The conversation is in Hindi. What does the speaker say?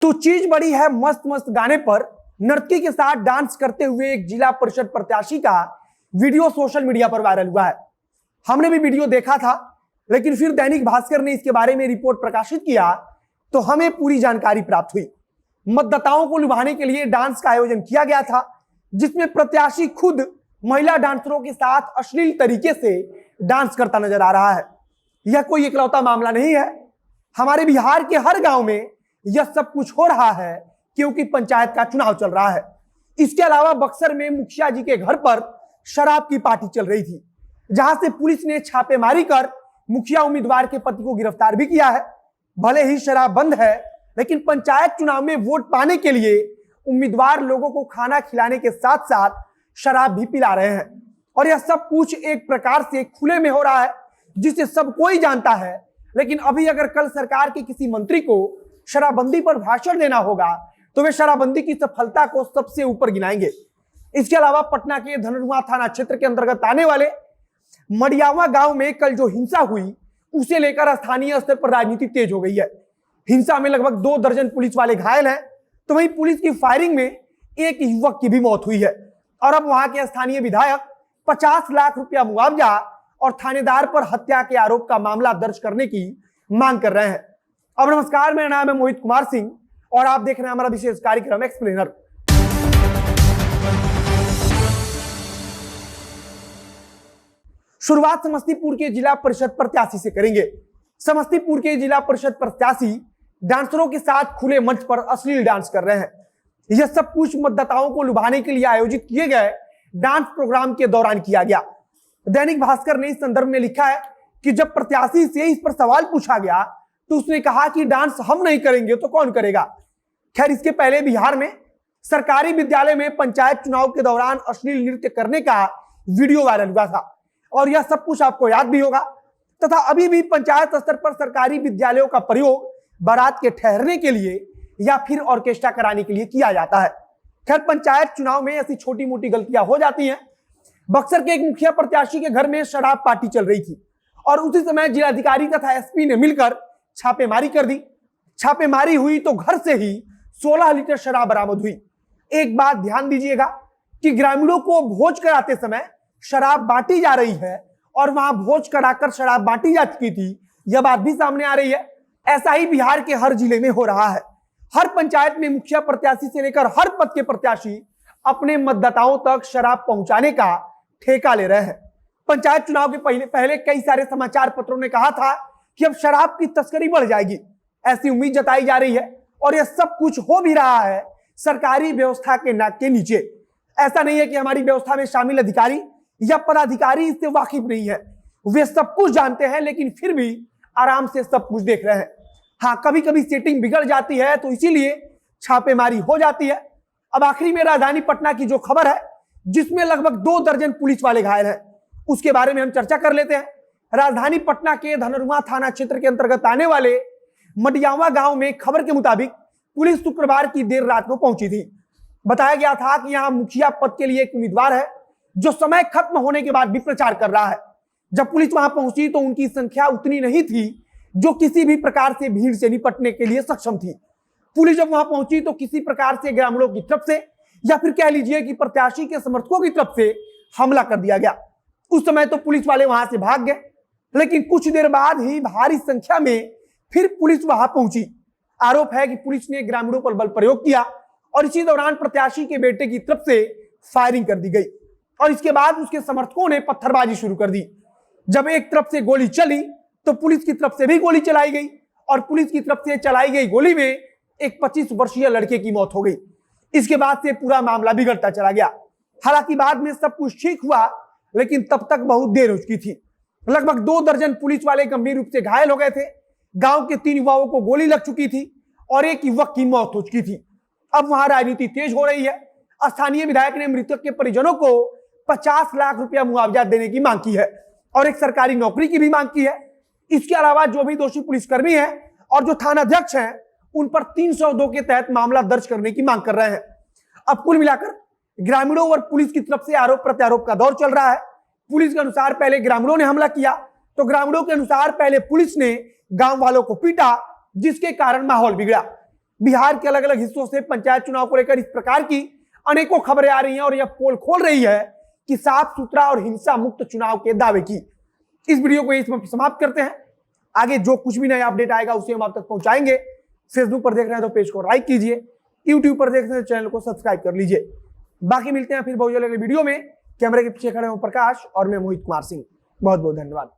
तो चीज बड़ी है मस्त मस्त गाने पर नर्तकी के साथ डांस करते हुए एक जिला परिषद प्रत्याशी का वीडियो सोशल मीडिया पर वायरल हुआ है। हमने भी वीडियो देखा था, लेकिन फिर दैनिक भास्कर ने इसके बारे में रिपोर्ट प्रकाशित किया तो हमें पूरी जानकारी प्राप्त हुई। मतदाताओं को लुभाने के लिए डांस का आयोजन किया गया था, जिसमें प्रत्याशी खुद महिला डांसरों के साथ अश्लील तरीके से डांस करता नजर आ रहा है। यह कोई इकलौता मामला नहीं है, हमारे बिहार के हर गांव में यह सब कुछ हो रहा है क्योंकि पंचायत का चुनाव चल रहा है। इसके अलावा बक्सर में मुखिया जी के घर पर शराब की पार्टी चल रही थी, जहां से पुलिस ने छापेमारी कर मुखिया उम्मीदवार के पति को गिरफ्तार भी किया है। भले ही शराब बंद है, लेकिन पंचायत चुनाव में वोट पाने के लिए उम्मीदवार लोगों को खाना खिलाने के साथ साथ शराब भी पिला रहे हैं, और यह सब कुछ एक प्रकार से खुले में हो रहा है, जिसे सब कोई जानता है। लेकिन अभी अगर कल सरकार के किसी मंत्री को शराबबंदी पर भाषण देना होगा तो वे शराबबंदी की सफलता को सबसे ऊपर गिनाएंगे। इसके अलावा पटना के धनरुआ थाना क्षेत्र के अंतर्गत आने वाले मडियावा गांव में कल जो हिंसा हुई, उसे लेकर स्थानीय स्तर पर राजनीति तेज हो गई है। हिंसा में लगभग 2 दर्जन पुलिस वाले घायल हैं, तो वहीं पुलिस की फायरिंग में एक युवक की भी मौत हुई है। और अब वहां के स्थानीय विधायक 50 लाख रुपया मुआवजा और थानेदार पर हत्या के आरोप का मामला दर्ज करने की मांग कर रहे हैं। अब नमस्कार, मेरा नाम है मोहित कुमार सिंह और आप देख रहे हैं हमारा विशेष कार्यक्रम एक्सप्लेनर। शुरुआत समस्तीपुर के जिला परिषद प्रत्याशी से करेंगे। समस्तीपुर के जिला परिषद प्रत्याशी डांसरों के साथ खुले मंच पर अश्लील डांस कर रहे हैं। यह सब कुछ मतदाताओं को लुभाने के लिए आयोजित किए गए डांस प्रोग्राम के दौरान किया गया। दैनिक भास्कर ने इस संदर्भ में लिखा है कि जब प्रत्याशी से इस पर सवाल पूछा गया तो उसने कहा कि डांस हम नहीं करेंगे तो कौन करेगा। खैर, इसके पहले बिहार में सरकारी विद्यालय में पंचायत चुनाव के दौरान अश्लील नृत्य करने का वीडियो वायरल हुआ था, और यह सब कुछ आपको याद भी होगा। तथा अभी भी पंचायत स्तर पर सरकारी विद्यालयों का प्रयोग बारात के ठहरने के लिए या फिर ऑर्केस्ट्रा कराने के लिए किया जाता है। खैर, पंचायत चुनाव में ऐसी छोटी मोटी गलतियां हो जाती हैं। बक्सर के एक मुखिया प्रत्याशी के घर में शराब पार्टी चल रही थी, और उसी समय जिलाधिकारी तथा एसपी ने मिलकर छापेमारी कर दी। छापेमारी हुई तो घर से ही 16 लीटर शराब बरामद हुई। एक बात ध्यान दीजिएगा कि ग्रामीणों को भोज कराते समय शराब बांटी जा रही है, और वहां भोज कराकर शराब बांटी जा चुकी थी, यह बात भी सामने आ रही है। ऐसा ही बिहार के हर जिले में हो रहा है। हर पंचायत में मुखिया प्रत्याशी से लेकर हर पद के प्रत्याशी अपने मतदाताओं तक शराब पहुंचाने का ठेका ले रहे हैं। पंचायत चुनाव के पहले कई सारे समाचार पत्रों ने कहा था कि अब शराब की तस्करी बढ़ जाएगी, ऐसी उम्मीद जताई जा रही है, और यह सब कुछ हो भी रहा है सरकारी व्यवस्था के नाक के नीचे। ऐसा नहीं है कि हमारी व्यवस्था में शामिल अधिकारी या पदाधिकारी इससे वाकिफ नहीं है, वे सब कुछ जानते हैं, लेकिन फिर भी आराम से सब कुछ देख रहे हैं। हाँ, कभी कभी सेटिंग बिगड़ जाती है तो इसीलिए छापेमारी हो जाती है। अब आखिरी में राजधानी पटना की जो खबर है, जिसमें लगभग 2 दर्जन पुलिस वाले घायल हैं, उसके बारे में हम चर्चा कर लेते हैं। राजधानी पटना के धनरुआ थाना क्षेत्र के अंतर्गत आने वाले मडियावा गांव में खबर के मुताबिक पुलिस शुक्रवार की देर रात को पहुंची थी। बताया गया था कि यहां मुखिया पद के लिए एक उम्मीदवार है जो समय खत्म होने के बाद भी प्रचार कर रहा है। जब पुलिस वहां पहुंची तो उनकी संख्या उतनी नहीं थी जो किसी भी प्रकार से भीड़ से निपटने के लिए सक्षम थी। पुलिस जब वहां पहुंची तो किसी प्रकार से ग्रामीणों की तरफ से या फिर कह लीजिए कि प्रत्याशी के समर्थकों की तरफ से हमला कर दिया गया। उस समय तो पुलिस वाले वहां से भाग गए, लेकिन कुछ देर बाद ही भारी संख्या में फिर पुलिस वहां पहुंची। आरोप है कि पुलिस ने ग्रामीणों पर बल प्रयोग किया, और इसी दौरान प्रत्याशी के बेटे की तरफ से फायरिंग कर दी गई, और इसके बाद उसके समर्थकों ने पत्थरबाजी शुरू कर दी। जब एक तरफ से गोली चली तो पुलिस की तरफ से भी गोली चलाई गई, और पुलिस की तरफ से चलाई गई गोली में एक 25 वर्षीय लड़के की मौत हो गई। इसके बाद से पूरा मामला बिगड़ता चला गया। हालांकि बाद में सब कुछ ठीक हुआ, लेकिन तब तक बहुत देर हो चुकी थी। लगभग 2 दर्जन पुलिस वाले गंभीर रूप से घायल हो गए थे। गांव के 3 युवाओं को गोली लग चुकी थी और एक युवक की मौत हो चुकी थी। अब वहां राजनीति तेज हो रही है। स्थानीय विधायक ने मृतक के परिजनों को 50 लाख रुपया मुआवजा देने की मांग की है, और एक सरकारी नौकरी की भी मांग की है। इसके अलावा जो भी दोषी पुलिसकर्मी हैं और जो थानाध्यक्ष हैं, उन पर 302 के तहत मामला दर्ज करने की मांग कर रहे हैं। अब कुल मिलाकर ग्रामीणों और पुलिस की तरफ से आरोप प्रत्यारोप का दौर चल रहा है। पुलिस के अनुसार पहले ग्रामीणों ने हमला किया, तो ग्रामीणों के अनुसार पहले पुलिस ने गांव वालों को पीटा, जिसके कारण माहौल बिगड़ा। बिहार के अलग अलग हिस्सों से पंचायत चुनाव को लेकर इस प्रकार की अनेकों खबरें आ रही हैं और यह पोल खोल रही है कि साफ सुथरा और हिंसा मुक्त चुनाव के दावे की। इस वीडियो को इसमें समाप्त करते हैं। आगे जो कुछ भी नया अपडेट आएगा उसे हम आप तक पहुंचाएंगे। फेसबुक पर देख रहे हैं तो पेज को लाइक कीजिए, यूट्यूब पर देख रहे हैं तो चैनल को सब्सक्राइब कर लीजिए। बाकी मिलते हैं फिर बहुत जल्द अगले वीडियो में। कैमरे के पीछे खड़े हो प्रकाश और मैं मोहित कुमार सिंह। बहुत बहुत धन्यवाद।